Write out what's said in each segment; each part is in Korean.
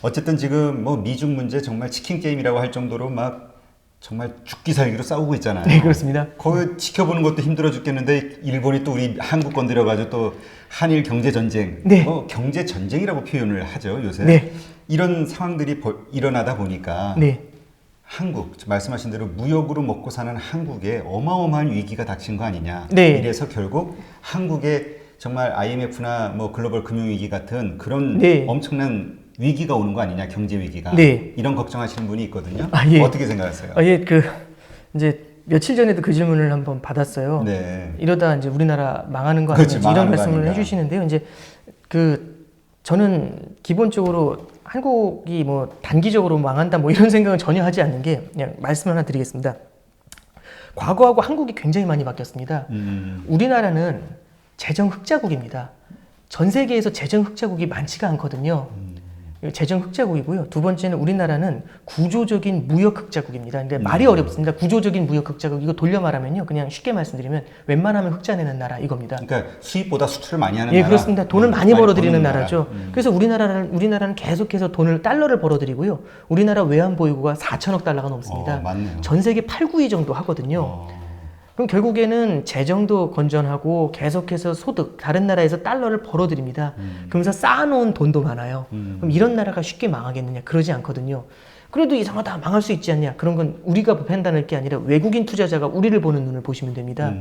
어쨌든 지금 뭐 미중 문제 정말 치킨 게임이라고 할 정도로 막 정말 죽기 살기로 싸우고 있잖아요. 네, 그렇습니다. 거기 지켜보는 것도 힘들어 죽겠는데 일본이 또 우리 한국 건드려가지고 또 한일 경제 전쟁, 네. 경제 전쟁이라고 표현을 하죠 요새. 네. 이런 상황들이 일어나다 보니까 네. 한국 말씀하신 대로 무역으로 먹고 사는 한국에 어마어마한 위기가 닥친 거 아니냐. 네. 이래서 결국 한국에 정말 IMF나 뭐 글로벌 금융위기 같은 그런 네. 엄청난 위기가 오는 거 아니냐, 경제 위기가. 네. 이런 걱정하시는 분이 있거든요. 예. 어떻게 생각하세요? 예, 이제 며칠 전에도 그 질문을 한번 받았어요. 네. 이러다 이제 우리나라 망하는 거 그렇지, 아니냐 이런 망하는 거 말씀을 아닌가. 해주시는데요. 이제 저는 기본적으로 한국이 뭐 단기적으로 망한다 뭐 이런 생각은 전혀 하지 않는 게 그냥 말씀 하나 드리겠습니다. 과거하고 한국이 굉장히 많이 바뀌었습니다. 우리나라는 재정 흑자국입니다. 전 세계에서 재정 흑자국이 많지가 않거든요. 재정 흑자국이고요. 두 번째는 우리나라는 구조적인 무역 흑자국입니다. 근데 말이 어렵습니다. 구조적인 무역 흑자국. 이거 돌려 말하면요. 그냥 쉽게 말씀드리면 웬만하면 흑자 내는 나라 이겁니다. 그러니까 수입보다 수출을 많이 하는 예, 나라. 그렇습니다. 돈을 많이 벌어들이는 버는 나라죠. 그래서 우리나라는 계속해서 달러를 벌어들이고요. 우리나라 외환 보유고가 4천억 달러가 넘습니다. 맞네요. 전 세계 8, 9위 정도 하거든요. 그럼 결국에는 재정도 건전하고 계속해서 소득, 다른 나라에서 달러를 벌어들입니다. 그러면서 쌓아놓은 돈도 많아요. 그럼 이런 나라가 쉽게 망하겠느냐? 그러지 않거든요. 그래도 이상하다, 망할 수 있지 않냐? 그런 건 우리가 판단할 게 아니라 외국인 투자자가 우리를 보는 눈을 보시면 됩니다.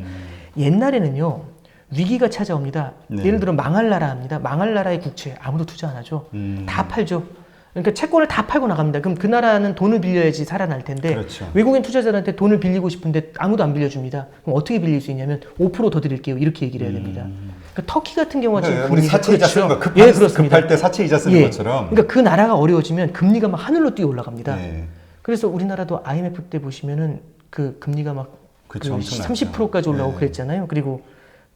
옛날에는요, 위기가 찾아옵니다. 네. 예를 들어 망할 나라 합니다. 망할 나라의 국채 아무도 투자 안 하죠. 다 팔죠. 그러니까 채권을 다 팔고 나갑니다. 그럼 그 나라는 돈을 빌려야지 살아날 텐데 그렇죠. 외국인 투자자들한테 돈을 빌리고 싶은데 아무도 안 빌려줍니다. 그럼 어떻게 빌릴 수 있냐면 5% 더 드릴게요. 이렇게 얘기를 해야 됩니다. 그러니까 터키 같은 경우가 지금 우리 사채이자 쓰는 거 예, 그렇습니다. 급할 때 사채이자 쓰는 예. 것처럼. 그러니까 그 나라가 어려워지면 금리가 막 하늘로 뛰어 올라갑니다. 네. 그래서 우리나라도 IMF 때 보시면은 그 금리가 막 그쵸, 엄청났죠. 30%까지 올라오고 네. 그랬잖아요. 그리고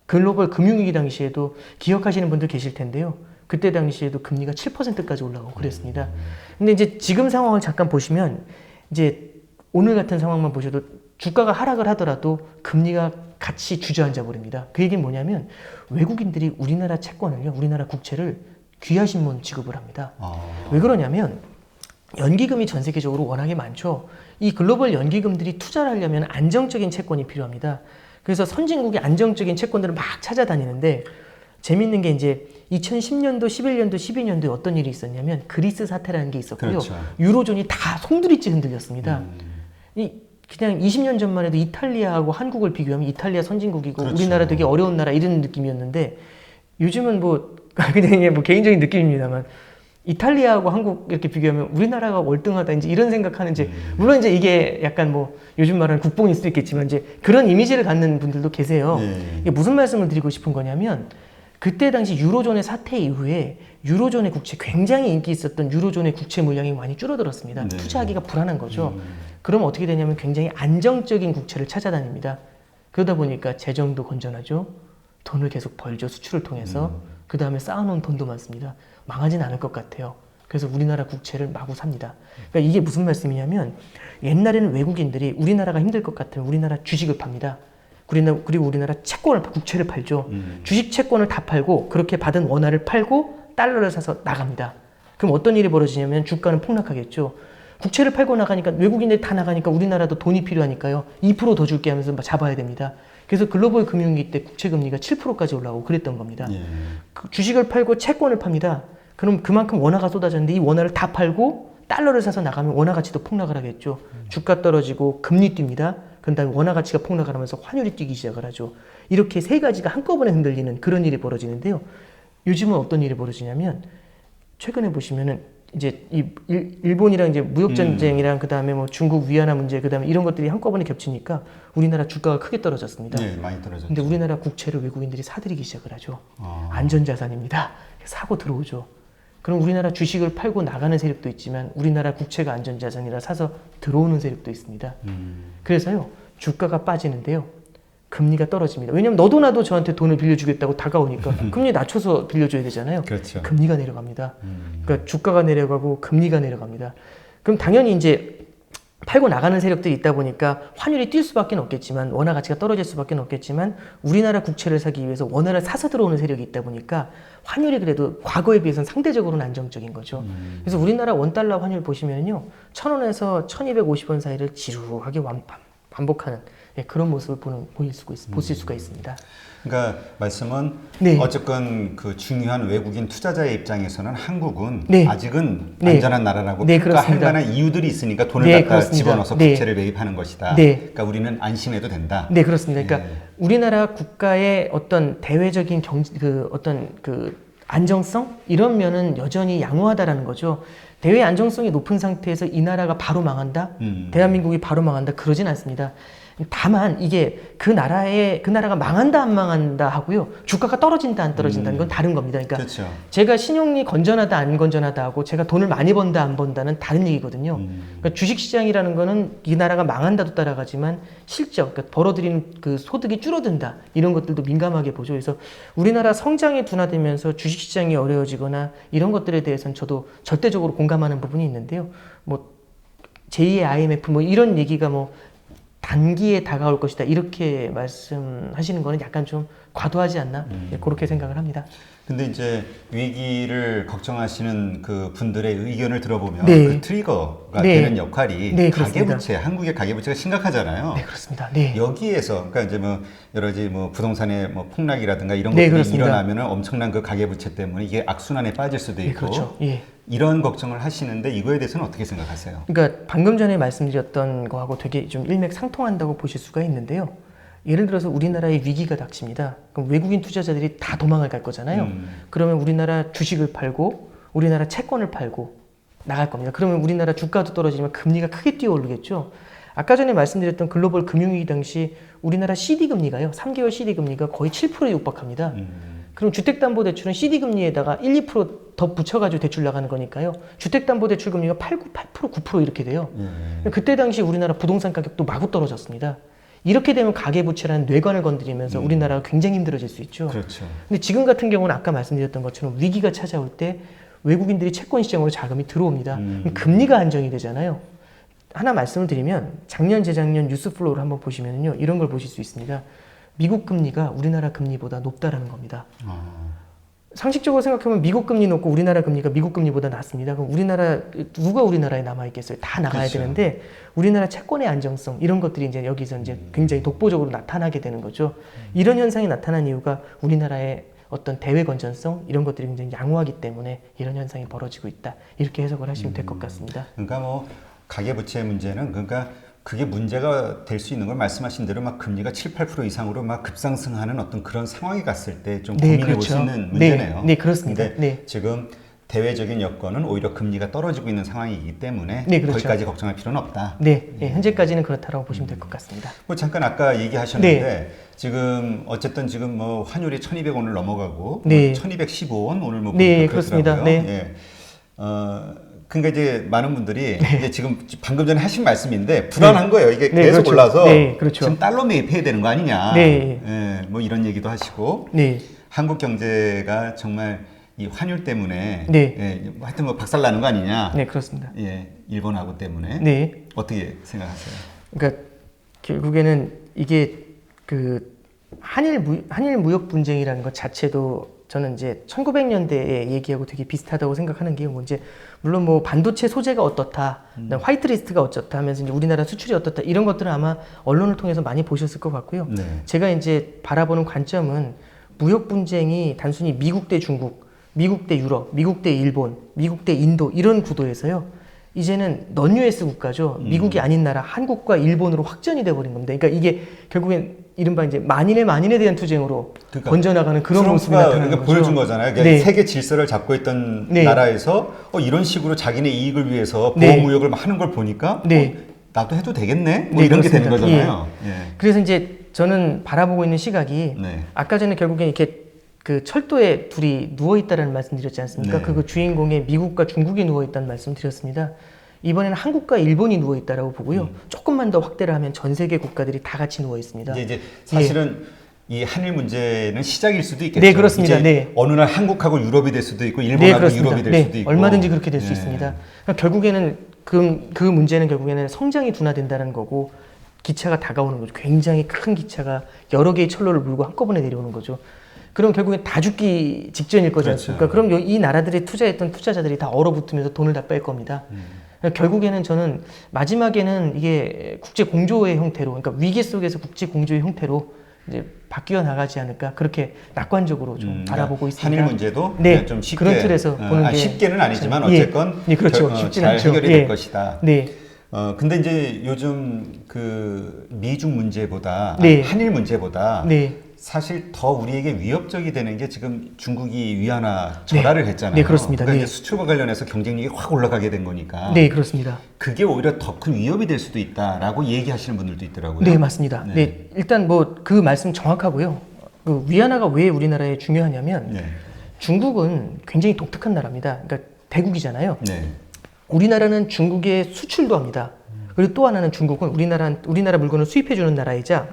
글로벌 금융위기 당시에도 기억하시는 분들 계실 텐데요. 그때 당시에도 금리가 7%까지 올라가고 그랬습니다. 근데 이제 지금 상황을 잠깐 보시면 이제 오늘 같은 상황만 보셔도 주가가 하락을 하더라도 금리가 같이 주저앉아 버립니다. 그 얘기는 뭐냐면 외국인들이 우리나라 채권을요, 우리나라 국채를 귀하신문 취급을 합니다. 왜 그러냐면 연기금이 전 세계적으로 워낙에 많죠. 이 글로벌 연기금들이 투자를 하려면 안정적인 채권이 필요합니다. 그래서 선진국이 안정적인 채권들을 막 찾아다니는데 재밌는 게 이제 2010년도, 11년도, 12년도에 어떤 일이 있었냐면 그리스 사태라는 게 있었고요. 그렇죠. 유로존이 다 송두리째 흔들렸습니다. 그냥 20년 전만 해도 이탈리아하고 한국을 비교하면 이탈리아 선진국이고 그렇죠. 우리나라 되게 어려운 나라 이런 느낌이었는데 요즘은 뭐 그냥 뭐 개인적인 느낌입니다만 이탈리아하고 한국 이렇게 비교하면 우리나라가 월등하다 이제 이런 생각하는 이제 물론 이제 이게 약간 뭐 요즘 말하는 국뽕일 수도 있겠지만 이제 그런 이미지를 갖는 분들도 계세요. 네. 이게 무슨 말씀을 드리고 싶은 거냐면 그때 당시 유로존의 사태 이후에 유로존의 국채 굉장히 인기 있었던 유로존의 국채 물량이 많이 줄어들었습니다. 네. 투자하기가 불안한 거죠. 그럼 어떻게 되냐면 굉장히 안정적인 국채를 찾아다닙니다. 그러다 보니까 재정도 건전하죠. 돈을 계속 벌죠. 수출을 통해서. 그 다음에 쌓아놓은 돈도 많습니다. 망하진 않을 것 같아요. 그래서 우리나라 국채를 마구 삽니다. 그러니까 이게 무슨 말씀이냐면 옛날에는 외국인들이 우리나라가 힘들 것 같으면 우리나라 주식을 팝니다. 그리고 우리나라 국채를 팔죠. 주식 채권을 다 팔고 그렇게 받은 원화를 팔고 달러를 사서 나갑니다. 그럼 어떤 일이 벌어지냐면 주가는 폭락하겠죠. 국채를 팔고 나가니까 외국인들이 다 나가니까 우리나라도 돈이 필요하니까요. 2% 더 줄게 하면서 잡아야 됩니다. 그래서 글로벌 금융위기 때 국채 금리가 7%까지 올라오고 그랬던 겁니다. 예. 주식을 팔고 채권을 팝니다. 그럼 그만큼 원화가 쏟아졌는데 이 원화를 다 팔고 달러를 사서 나가면 원화 가치도 폭락을 하겠죠. 주가 떨어지고 금리 뜁니다. 그 다음에 원화 가치가 폭락을 하면서 환율이 뛰기 시작을 하죠. 이렇게 세 가지가 한꺼번에 흔들리는 그런 일이 벌어지는데요. 요즘은 어떤 일이 벌어지냐면 최근에 보시면은 이제 일본이랑 이제 무역 전쟁이랑 그 다음에 뭐 중국 위안화 문제 그 다음에 이런 것들이 한꺼번에 겹치니까 우리나라 주가가 크게 떨어졌습니다. 네, 많이 떨어졌죠. 근데 우리나라 국채를 외국인들이 사들이기 시작을 하죠. 안전자산입니다. 사고 들어오죠. 그럼 우리나라 주식을 팔고 나가는 세력도 있지만 우리나라 국채가 안전자산이라 사서 들어오는 세력도 있습니다. 그래서요 주가가 빠지는데요 금리가 떨어집니다. 왜냐면 너도 나도 저한테 돈을 빌려주겠다고 다가오니까 금리 낮춰서 빌려줘야 되잖아요. 그렇죠. 금리가 내려갑니다. 그러니까 주가가 내려가고 금리가 내려갑니다. 그럼 당연히 이제 팔고 나가는 세력들이 있다 보니까 환율이 뛸 수밖에 없겠지만 원화 가치가 떨어질 수밖에 없겠지만 우리나라 국채를 사기 위해서 원화를 사서 들어오는 세력이 있다 보니까 환율이 그래도 과거에 비해서는 상대적으로는 안정적인 거죠. 그래서 우리나라 원달러 환율 보시면요, 1,000원에서 1,250원 사이를 지루하게 반복하는 그런 모습을 보실 수가 있습니다. 그러니까 말씀은 네. 어쨌건 그 중요한 외국인 투자자의 입장에서는 한국은 네. 아직은 네. 안전한 나라라고 네, 평가할 그렇습니다. 만한 이유들이 있으니까 돈을 네, 갖다 그렇습니다. 집어넣어서 네. 국채를 매입하는 것이다. 네. 그러니까 우리는 안심해도 된다. 네, 그렇습니다. 그러니까 네. 우리나라 국가의 어떤 대외적인 안정성 이런 면은 여전히 양호하다라는 거죠. 대외 안정성이 높은 상태에서 이 나라가 바로 망한다, 대한민국이 바로 망한다 그러진 않습니다. 다만 이게 그 나라가 망한다 안 망한다 하고요, 주가가 떨어진다 안 떨어진다는 건 다른 겁니다. 그러니까 그렇죠. 제가 신용이 건전하다 안 건전하다 하고 제가 돈을 많이 번다 안 번다는 다른 얘기거든요. 그러니까 주식시장이라는 거는 이 나라가 망한다도 따라가지만 실적, 그러니까 벌어들이는 그 소득이 줄어든다 이런 것들도 민감하게 보죠. 그래서 우리나라 성장이 둔화되면서 주식시장이 어려워지거나 이런 것들에 대해서는 저도 절대적으로 공감하는 부분이 있는데요. 뭐 제2의 IMF 뭐 이런 얘기가 뭐 단기에 다가올 것이다 이렇게 말씀하시는 거는 약간 좀 과도하지 않나 그렇게 생각을 합니다. 근데 이제 위기를 걱정하시는 그 분들의 의견을 들어보면 네. 그 트리거가 네. 되는 역할이 네, 그렇습니다. 가계부채, 한국의 가계부채가 심각하잖아요. 네, 그렇습니다. 네. 여기에서 그러니까 이제 뭐 여러 가지 뭐 부동산의 뭐 폭락이라든가 이런 네, 것들이 그렇습니다. 일어나면은 엄청난 그 가계부채 때문에 이게 악순환에 빠질 수도 네, 있고 그렇죠. 예. 이런 걱정을 하시는데 이거에 대해서는 어떻게 생각하세요? 그러니까 방금 전에 말씀드렸던 거하고 되게 좀 일맥상통한다고 보실 수가 있는데요. 예를 들어서 우리나라에 위기가 닥칩니다. 그럼 외국인 투자자들이 다 도망을 갈 거잖아요. 그러면 우리나라 주식을 팔고 우리나라 채권을 팔고 나갈 겁니다. 그러면 우리나라 주가도 떨어지지만 금리가 크게 뛰어오르겠죠. 아까 전에 말씀드렸던 글로벌 금융위기 당시 우리나라 CD 금리가요. 3개월 CD 금리가 거의 7%에 육박합니다. 그럼 주택담보대출은 CD금리에다가 1, 2%더 붙여가지고 대출 나가는 거니까요. 주택담보대출 금리가 8, 9% 이렇게 돼요. 그때 당시 우리나라 부동산 가격도 마구 떨어졌습니다. 이렇게 되면 가계부채라는 뇌관을 건드리면서 우리나라가 굉장히 힘들어질 수 있죠. 그렇죠. 근데 지금 같은 경우는 아까 말씀드렸던 것처럼 위기가 찾아올 때 외국인들이 채권 시장으로 자금이 들어옵니다. 그럼 금리가 안정이 되잖아요. 하나 말씀을 드리면 작년, 재작년 뉴스플로우를 한번 보시면요. 이런 걸 보실 수 있습니다. 미국 금리가 우리나라 금리보다 높다라는 겁니다. 상식적으로 생각하면 미국 금리 높고 우리나라 금리가 미국 금리보다 낮습니다. 그럼 누가 우리나라에 남아 있겠어요? 다 나가야 그렇죠. 되는데 우리나라 채권의 안정성 이런 것들이 이제 여기서 이제 굉장히 독보적으로 나타나게 되는 거죠. 이런 현상이 나타난 이유가 우리나라의 어떤 대외 건전성 이런 것들이 굉장히 양호하기 때문에 이런 현상이 벌어지고 있다. 이렇게 해석을 하시면 될 것 같습니다. 그러니까 뭐 가계부채 문제는 그러니까 그게 문제가 될 수 있는 걸 말씀하신 대로 막 금리가 7, 8% 이상으로 막 급상승하는 어떤 그런 상황이 갔을 때 좀 네, 고민해 볼 수 그렇죠. 있는 문제네요. 네, 그렇습니다. 근데 네. 지금 대외적인 여건은 오히려 금리가 떨어지고 있는 상황이기 때문에 네, 그렇죠. 거기까지 걱정할 필요는 없다. 네, 현재까지는 그렇다고 보시면 될 것 같습니다. 뭐 잠깐 아까 얘기하셨는데 네. 지금 어쨌든 지금 뭐 환율이 1,200원을 넘어가고 네. 1,215원 오늘 뭐 네, 보니까 그렇습니다. 그렇더라고요. 네. 예. 그러니까 이제 많은 분들이 이제 지금 방금 전에 하신 말씀인데 불안한 거예요. 이게 네, 계속 그렇죠. 올라서 네, 그렇죠. 지금 달러 매입해야 되는 거 아니냐. 네. 예, 뭐 이런 얘기도 하시고 네. 한국 경제가 정말 이 환율 때문에 네. 예, 뭐 하여튼 뭐 박살 나는 거 아니냐. 네, 그렇습니다. 예, 일본하고 때문에 네. 어떻게 생각하세요? 그러니까 결국에는 이게 그 한일 무역 분쟁이라는 것 자체도 저는 이제 1900년대의 얘기하고 되게 비슷하다고 생각하는 게 뭐 이제 물론 뭐 반도체 소재가 어떻다, 화이트리스트가 어쩌다 하면서 이제 우리나라 수출이 어떻다 이런 것들은 아마 언론을 통해서 많이 보셨을 것 같고요. 네. 제가 이제 바라보는 관점은 무역 분쟁이 단순히 미국 대 중국, 미국 대 유럽, 미국 대 일본, 미국 대 인도 이런 구도에서요. 이제는 넌 US 국가죠. 미국이 아닌 나라 한국과 일본으로 확전이 돼버린 겁니다. 그러니까 이게 결국엔 이른바 이제 만인에 대한 투쟁으로 그러니까 번져나가는 그런 모습이 트럼프가 나타나는 그러니까 거죠. 보여준 거잖아요. 그러니까 네. 세계 질서를 잡고 있던 네. 나라에서 이런 식으로 자기네 이익을 위해서 네. 보호무역을 하는 걸 보니까 네. 나도 해도 되겠네? 뭐 네, 이런 게 되는 그렇습니다. 거잖아요. 예. 그래서 이제 저는 바라보고 있는 시각이 네. 아까 전에 결국엔 이렇게 그 철도에 둘이 누워 있다라는 말씀 드렸지 않습니까? 네. 그 주인공에 미국과 중국이 누워 있다는 말씀 드렸습니다. 이번에는 한국과 일본이 누워 있다라고 보고요. 조금만 더 확대를 하면 전 세계 국가들이 다 같이 누워 있습니다. 이제 사실은 이 한일 문제는 시작일 수도 있겠죠. 네, 그렇습니다. 이제 네. 어느 날 한국하고 유럽이 될 수도 있고 네, 일본하고 그렇습니다. 유럽이 될 네, 수도 있고 얼마든지 그렇게 될 수 예. 있습니다. 그러니까 결국에는 그 문제는 결국에는 성장이 둔화된다는 거고 기차가 다가오는 거죠. 굉장히 큰 기차가 여러 개의 철로를 물고 한꺼번에 내려오는 거죠. 그럼 결국엔 다 죽기 직전일 거지 않습니까? 그럼 이 나라들이 투자했던 투자자들이 다 얼어붙으면서 돈을 다 뺄 겁니다. 결국에는 저는 마지막에는 이게 국제 공조의 형태로, 그러니까 위기 속에서 국제 공조의 형태로 이제 바뀌어 나가지 않을까, 그렇게 낙관적으로 좀 바라보고 있습니다. 한일 문제도 네, 좀 쉽게 그런 틀에서 보는 게 쉽게는 아니지만 예, 어쨌건 예, 그렇죠. 쉽진 잘 않죠. 해결이 예. 될 것이다. 네. 근데 이제 요즘 그 미중 문제보다 네. 한일 문제보다 네. 사실 더 우리에게 위협적이 되는 게 지금 중국이 위안화 절하를 했잖아요. 네, 그렇습니다. 그러니까 네. 이제 수출과 관련해서 경쟁력이 확 올라가게 된 거니까. 네, 그렇습니다. 그게 오히려 더 큰 위협이 될 수도 있다라고 얘기하시는 분들도 있더라고요. 네, 맞습니다. 네, 일단 뭐 그 말씀 정확하고요. 그 위안화가 왜 우리나라에 중요하냐면 네. 중국은 굉장히 독특한 나라입니다. 그러니까 대국이잖아요. 네. 우리나라는 중국에 수출도 합니다. 그리고 또 하나는 중국은 우리나라 물건을 수입해주는 나라이자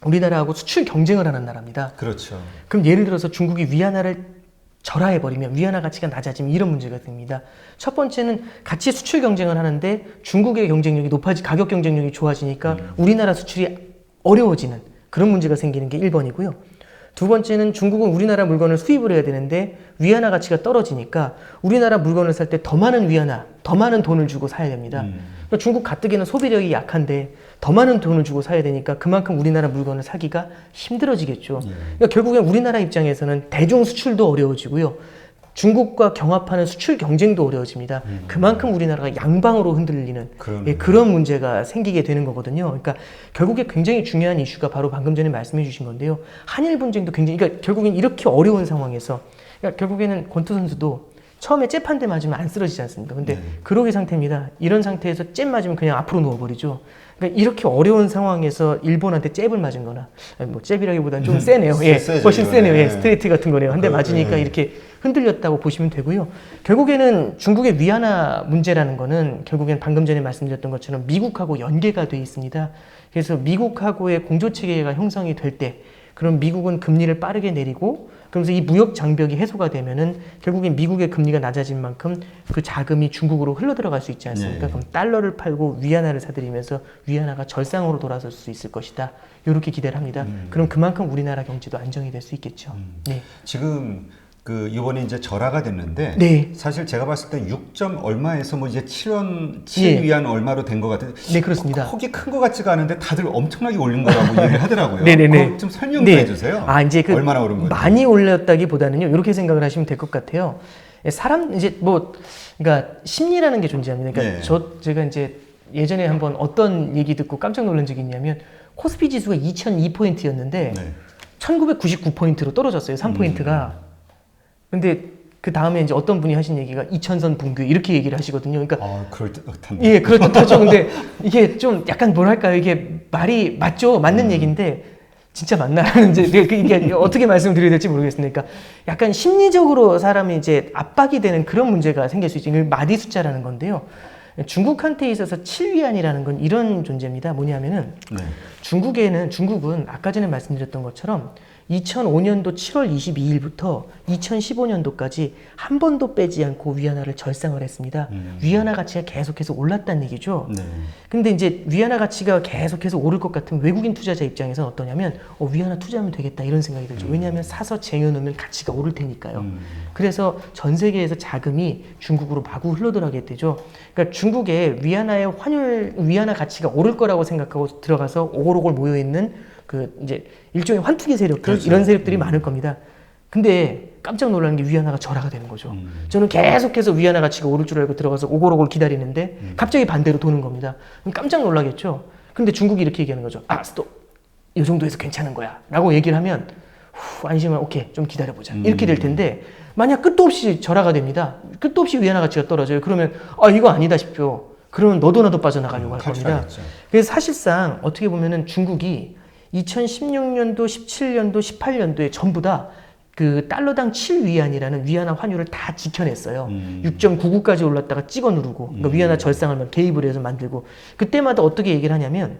우리나라하고 수출 경쟁을 하는 나라입니다. 그렇죠. 그럼 예를 들어서 중국이 위안화를 절하해버리면 위안화 가치가 낮아지면 이런 문제가 됩니다. 첫 번째는 같이 수출 경쟁을 하는데 중국의 경쟁력이 가격 경쟁력이 좋아지니까 우리나라 수출이 어려워지는 그런 문제가 생기는 게 1번이고요. 두 번째는 중국은 우리나라 물건을 수입을 해야 되는데 위안화 가치가 떨어지니까 우리나라 물건을 살 때 더 많은 위안화, 더 많은 돈을 주고 사야 됩니다. 그러니까 중국 가뜩이나 소비력이 약한데 더 많은 돈을 주고 사야 되니까 그만큼 우리나라 물건을 사기가 힘들어지겠죠. 그러니까 결국엔 우리나라 입장에서는 대중 수출도 어려워지고요. 중국과 경합하는 수출 경쟁도 어려워집니다. 그만큼 우리나라가 양방으로 흔들리는 그런 문제가 생기게 되는 거거든요. 그러니까 결국에 굉장히 중요한 이슈가 바로 방금 전에 말씀해 주신 건데요. 한일 분쟁도 굉장히, 그러니까 결국엔 이렇게 어려운 상황에서, 그러니까 결국에는 권투 선수도 처음에 잽 한 대 맞으면 안 쓰러지지 않습니까? 근데 그러기 상태입니다. 이런 상태에서 잽 맞으면 그냥 앞으로 누워버리죠. 그러니까 이렇게 어려운 상황에서 일본한테 잽을 맞은 거나, 뭐 잽이라기보다는 좀 세네요. 예, 훨씬 세네요. 예, 스트레이트 같은 거네요. 한 대 맞으니까 이렇게 흔들렸다고 보시면 되고요. 결국에는 중국의 위안화 문제라는 거는 결국엔 방금 전에 말씀드렸던 것처럼 미국하고 연계가 돼 있습니다. 그래서 미국하고의 공조 체계가 형성이 될 때, 그럼 미국은 금리를 빠르게 내리고, 그러면서 이 무역 장벽이 해소가 되면은 결국엔 미국의 금리가 낮아진 만큼 그 자금이 중국으로 흘러 들어갈 수 있지 않습니까? 그럼 달러를 팔고 위안화를 사들이면서 위안화가 절상으로 돌아설 수 있을 것이다. 이렇게 기대를 합니다. 그럼 그만큼 우리나라 경제도 안정이 될 수 있겠죠. 네. 지금 그 이번에 이제 절하가 됐는데 네. 사실 제가 봤을 때 6점 얼마에서 뭐 이제 7 위안 얼마로 된 것 같은데 네, 그렇습니다. 폭이 큰 것 같지가 않은데 다들 엄청나게 올린 거라고 얘기를 하더라고요. 네네네. 그거 좀 설명 좀 해주세요. 이제 얼마나 오른 건지. 많이 올렸다기보다는요. 이렇게 생각을 하시면 될 것 같아요. 이제 뭐 그러니까 심리라는 게 존재합니다. 그러니까 제가 이제 예전에 한번 어떤 얘기 듣고 깜짝 놀란 적이 있냐면 코스피 지수가 2002포인트였는데 1999포인트로 떨어졌어요. 3포인트가. 근데 그 다음에 이제 어떤 분이 하신 얘기가 2000선 붕괴 이렇게 얘기를 하시거든요. 그러니까 그럴듯한데. 예, 그럴듯하죠. 근데 이게 좀 약간 뭐랄까요? 이게 말이 맞죠? 맞는 얘기인데 진짜 맞나라는 이제 이게 어떻게 말씀드려야 될지 모르겠으니까 약간 심리적으로 사람이 이제 압박이 되는 그런 문제가 생길 수 있죠. 이게 마디 숫자라는 건데요. 중국한테 있어서 7위안이라는 건 이런 존재입니다. 뭐냐면은 중국은 아까 전에 말씀드렸던 것처럼 2005년도 7월 22일부터 2015년도까지 한 번도 빼지 않고 위안화를 절상을 했습니다. 위안화 가치가 계속해서 올랐다는 얘기죠. 근데 이제 위안화 가치가 계속해서 오를 것 같으면 외국인 투자자 입장에서는 어떠냐면 위안화 투자하면 되겠다 이런 생각이 들죠. 왜냐하면 사서 쟁여놓으면 가치가 오를 테니까요. 그래서 전 세계에서 자금이 중국으로 마구 흘러들어가게 되죠. 그러니까 중국의 위안화 가치가 오를 거라고 생각하고 들어가서 오골오골 모여있는 이제 일종의 환투기 세력들, 이런 세력들이 많을 겁니다. 근데 깜짝 놀라는 게 위안화가 절하가 되는 거죠. 저는 계속해서 위안화 가치가 오를 줄 알고 들어가서 오골오골 기다리는데 갑자기 반대로 도는 겁니다. 그럼 깜짝 놀라겠죠. 근데 중국이 이렇게 얘기하는 거죠. 스톱. 이 정도에서 괜찮은 거야. 라고 얘기를 하면 안심을 오케이 좀 기다려보자. 이렇게 될 텐데 만약 끝도 없이 절하가 됩니다. 끝도 없이 위안화 가치가 떨어져요. 그러면 이거 아니다 싶죠. 그러면 너도 나도 빠져나가려고 할 겁니다. 그래서 사실상 어떻게 보면은 중국이 2016년도, 17년도, 18년도에 전부 다 그 달러당 7위안이라는 위안화 환율을 다 지켜냈어요. 6.99까지 올랐다가 찍어 누르고 그러니까 위안화 절상을 개입을 해서 만들고 그때마다 어떻게 얘기를 하냐면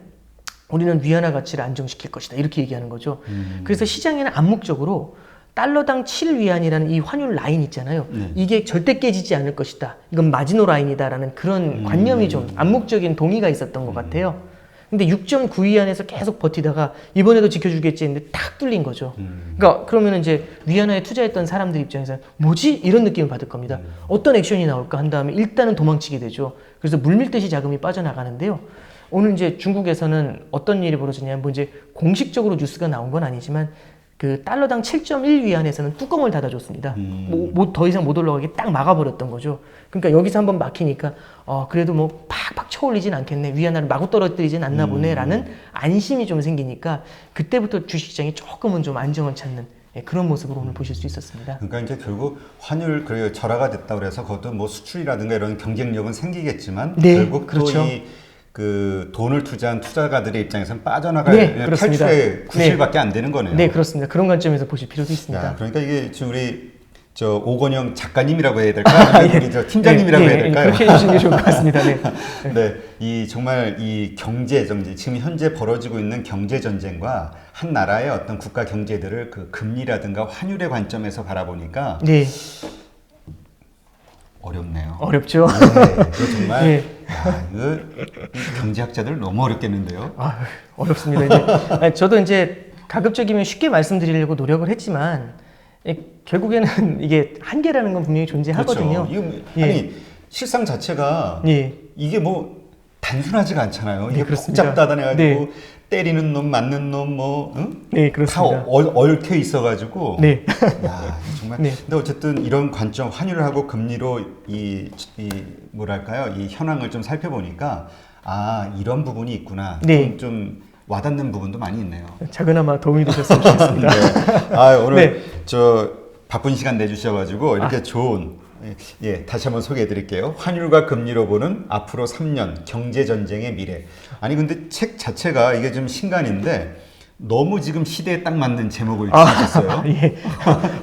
우리는 위안화 가치를 안정시킬 것이다 이렇게 얘기하는 거죠. 그래서 시장에는 암묵적으로 달러당 7위안이라는 이 환율 라인 있잖아요. 이게 절대 깨지지 않을 것이다. 이건 마지노 라인이다라는 그런 관념이 좀 암묵적인 동의가 있었던 것 같아요. 근데 6.9위안에서 계속 버티다가 이번에도 지켜주겠지 했는데 탁 뚫린 거죠. 그러니까 그러면 이제 위안화에 투자했던 사람들 입장에서는 뭐지? 이런 느낌을 받을 겁니다. 어떤 액션이 나올까 한 다음에 일단은 도망치게 되죠. 그래서 물밀듯이 자금이 빠져나가는데요. 오늘 이제 중국에서는 어떤 일이 벌어졌냐면 뭐 이제 공식적으로 뉴스가 나온 건 아니지만 그 달러당 7.1위안에서는 뚜껑을 닫아줬습니다. 뭐 더 이상 못 올라가게 딱 막아버렸던 거죠. 그러니까 여기서 한번 막히니까 그래도 뭐 팍팍 쳐올리진 않겠네. 위안화를 마구 떨어뜨리진 않나 보네라는 안심이 좀 생기니까 그때부터 주식시장이 조금은 좀 안정을 찾는 그런 모습으로 오늘 보실 수 있었습니다. 그러니까 이제 결국 환율 그 절하가 됐다 그래서 그것도 뭐 수출이라든가 이런 경쟁력은 생기겠지만 네, 결국 그렇죠. 또 이 그 돈을 투자한 투자가들의 입장에서는 빠져나갈 네, 그렇습니다. 탈출의 구실밖에 안 되는 거네요. 네, 그렇습니다. 그런 관점에서 보실 필요도 있습니다. 야, 그러니까 이게 지금 우리 저 오건영 작가님이라고 해야 될까요? 아니면 우리 저 팀장님이라고 해야 될까요? 그렇게 해주시는 게 좋을 것 같습니다. 네. 네, 이 정말 이 경제 정제 지금 현재 벌어지고 있는 경제 전쟁과 한 나라의 어떤 국가 경제들을 그 금리라든가 환율의 관점에서 바라보니까 네. 어렵네요. 어렵죠. 네, 이거 정말 네. 이거 경제학자들 너무 어렵겠는데요. 어렵습니다. 이제 아니, 저도 이제 가급적이면 쉽게 말씀드리려고 노력을 했지만 결국에는 이게 한계라는 건 분명히 존재하거든요. 그렇죠. 이거, 예. 아니 실상 자체가 예. 이게 뭐 단순하지가 않잖아요. 이게 그렇습니다. 복잡다단해가지고 네. 때리는 놈, 맞는 놈, 뭐 응? 네, 다 그렇습니다. 얽혀 있어가지고. 네. 야, 정말. 네. 근데 어쨌든 이런 관점, 환율하고 금리로 이 뭐랄까요, 이 현황을 좀 살펴보니까 이런 부분이 있구나. 네. 좀 와닿는 부분도 많이 있네요. 작은아마 도움이 되셨으면 좋겠습니다. 네. 오늘 네. 저 바쁜 시간 내주셔가지고 이렇게 좋은 다시 한번 소개해드릴게요. 환율과 금리로 보는 앞으로 3년 경제전쟁의 미래. 아니 근데 책 자체가 이게 좀 신간인데 너무 지금 시대에 딱 맞는 제목을 주셨어요. 예.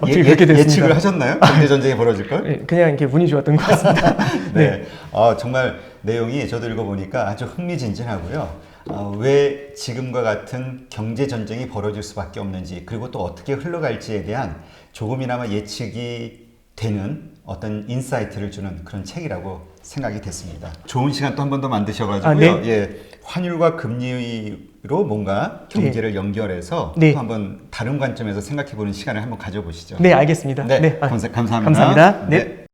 어떻게 그렇게 됐습니까? 예측을 하셨나요? 경제전쟁이 벌어질 걸? 그냥 이렇게 운이 좋았던 것 같습니다. 네. 정말 내용이 저도 읽어보니까 아주 흥미진진하고요. 왜 지금과 같은 경제전쟁이 벌어질 수밖에 없는지 그리고 또 어떻게 흘러갈지에 대한 조금이나마 예측이 되는 어떤 인사이트를 주는 그런 책이라고 생각이 됐습니다. 좋은 시간 또 한 번 더 만드셔가지고요. 네. 환율과 금리로 뭔가 경제를 연결해서 네. 또 한번 다른 관점에서 생각해보는 시간을 한번 가져보시죠. 네, 알겠습니다. 네, 네. 감사합니다. 감사합니다. 네.